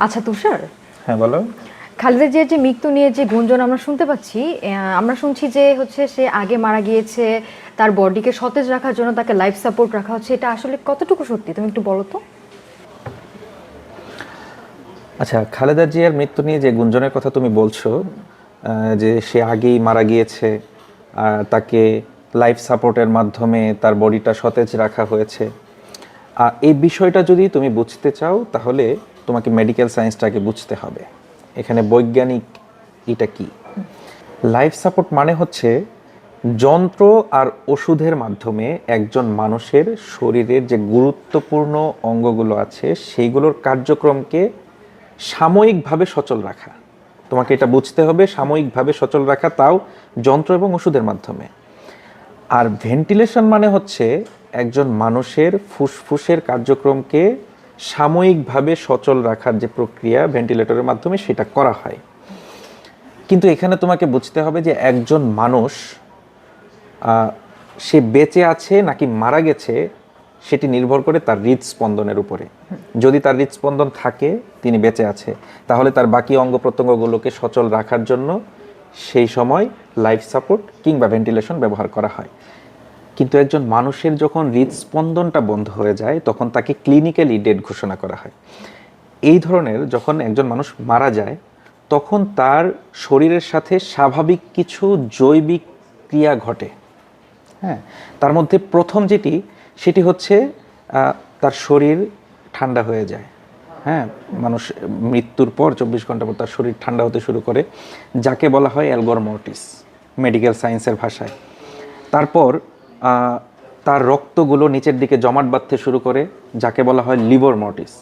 আচ্ছা তুষার, হ্যাঁ বলো। খালেদা জিয়ার যে মৃত্যু নিয়ে যে গুঞ্জন আমরা শুনতে পাচ্ছি, আমরা শুনছি যে হচ্ছে সে আগে মারা গিয়েছে, তার বডিকে সতেজ রাখার জন্য তাকে লাইফ সাপোর্ট রাখা হচ্ছে। এটা আসলে কতটুকু সত্যি, তুমি একটু বলো তো। আচ্ছা, খালেদা জিয়ার মৃত্যু নিয়ে যে গুঞ্জনের কথা তুমি বলছো, যে সে আগেই মারা গিয়েছে, তাকে লাইফ সাপোর্টের মাধ্যমে তার বডিটা সতেজ রাখা হয়েছে, এই বিষয়টা যদি তুমি বুঝতে চাও তাহলে তোমাকে মেডিকেল সায়েন্সটাকে বুঝতে হবে। এখানে বৈজ্ঞানিক এটা কি? লাইফ সাপোর্ট মানে হচ্ছে যন্ত্র আর ওষুধের মাধ্যমে একজন মানুষের শরীরের যে গুরুত্বপূর্ণ অঙ্গগুলো আছে সেইগুলোর কার্যক্রমকে সাময়িকভাবে সচল রাখা। তোমাকে এটা বুঝতে হবে, সাময়িকভাবে সচল রাখা, তাও যন্ত্র এবং ওষুধের মাধ্যমে। আর ভেন্টিলেশন মানে হচ্ছে একজন মানুষের ফুসফুসের কার্যক্রমকে সাময়িকভাবে সচল রাখার যে প্রক্রিয়া ভেন্টিলেটরের মাধ্যমে সেটা করা হয়। কিন্তু এখানে তোমাকে বুঝতে হবে যে একজন মানুষ সে বেঁচে আছে নাকি মারা গেছে সেটি নির্ভর করে তার হৃদস্পন্দনের উপরে। যদি তার হৃদস্পন্দন থাকে, তিনি বেঁচে আছে, তাহলে তার বাকি অঙ্গ প্রত্যঙ্গগুলোকে সচল রাখার জন্য সেই সময় লাইফ সাপোর্ট কিংবা ভেন্টিলেশন ব্যবহার করা হয়। কিন্তু একজন মানুষের যখন হৃদস্পন্দনটা বন্ধ হয়ে যায় তখন তাকে ক্লিনিক্যালি ডেড ঘোষণা করা হয়। এই ধরনের যখন একজন মানুষ মারা যায় তখন তার শরীরের সাথে স্বাভাবিক কিছু জৈবিক ক্রিয়া ঘটে। হ্যাঁ, তার মধ্যে প্রথম যেটি সেটি হচ্ছে তার শরীর ঠান্ডা হয়ে যায়। হ্যাঁ, মানুষ মৃত্যুর পর 24 ঘন্টা পর তার শরীর ঠান্ডা হতে শুরু করে, যাকে বলা হয় অ্যালগর মর্টিস মেডিকেল সায়েন্সের ভাষায়। তারপর তার রক্তগুলো নিচের দিকে জমাট বাঁধতে শুরু করে, যাকে বলা হয় লিভার মর্টিস।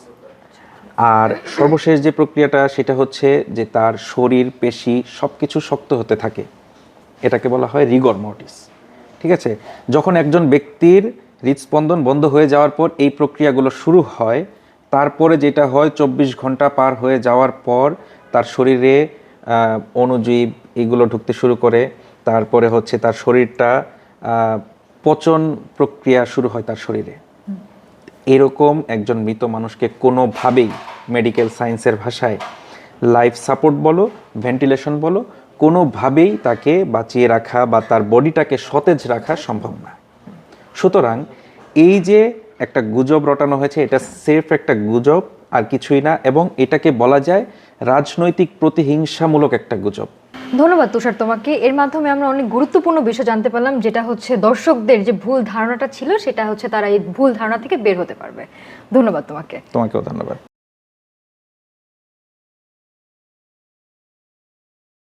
আর সর্বশেষ যে প্রক্রিয়াটা সেটা হচ্ছে যে তার শরীর পেশি সব কিছু শক্ত হতে থাকে, এটাকে বলা হয় রিগর মর্টিস। ঠিক আছে, যখন একজন ব্যক্তির হৃদস্পন্দন বন্ধ হয়ে যাওয়ার পর এই প্রক্রিয়াগুলো শুরু হয়, তারপরে যেটা হয় 24 ঘন্টা পার হয়ে যাওয়ার পর তার শরীরে অণুজীব এগুলো ঢুকতে শুরু করে। তারপরে হচ্ছে তার শরীরটা পচন প্রক্রিয়া শুরু হয় তার শরীরে। এরকম একজন মৃত মানুষকে কোনোভাবেই মেডিকেল সায়েন্সের ভাষায় লাইফ সাপোর্ট বলো, ভেন্টিলেশন বলো, কোনোভাবেই তাকে বাঁচিয়ে রাখা বা তার বডিটাকে সতেজ রাখা সম্ভব না। সুতরাং এই যে একটা গুজব রটানো হয়েছে, এটা সেফ একটা গুজব আর কিছুই না, এবং এটাকে বলা যায় রাজনৈতিক প্রতিহিংসামূলক একটা গুজব। ধন্যবাদ তুষার তোমাকে। এর মাধ্যমে আমরা অনেক গুরুত্বপূর্ণ বিষয় জানতে পারলাম, যেটা হচ্ছে দর্শকদের যে ভুল ধারণাটা ছিল সেটা হচ্ছে তারা এই ভুল ধারণা থেকে বের হতে পারবে। ধন্যবাদ তোমাকে। তোমাকেও ধন্যবাদ।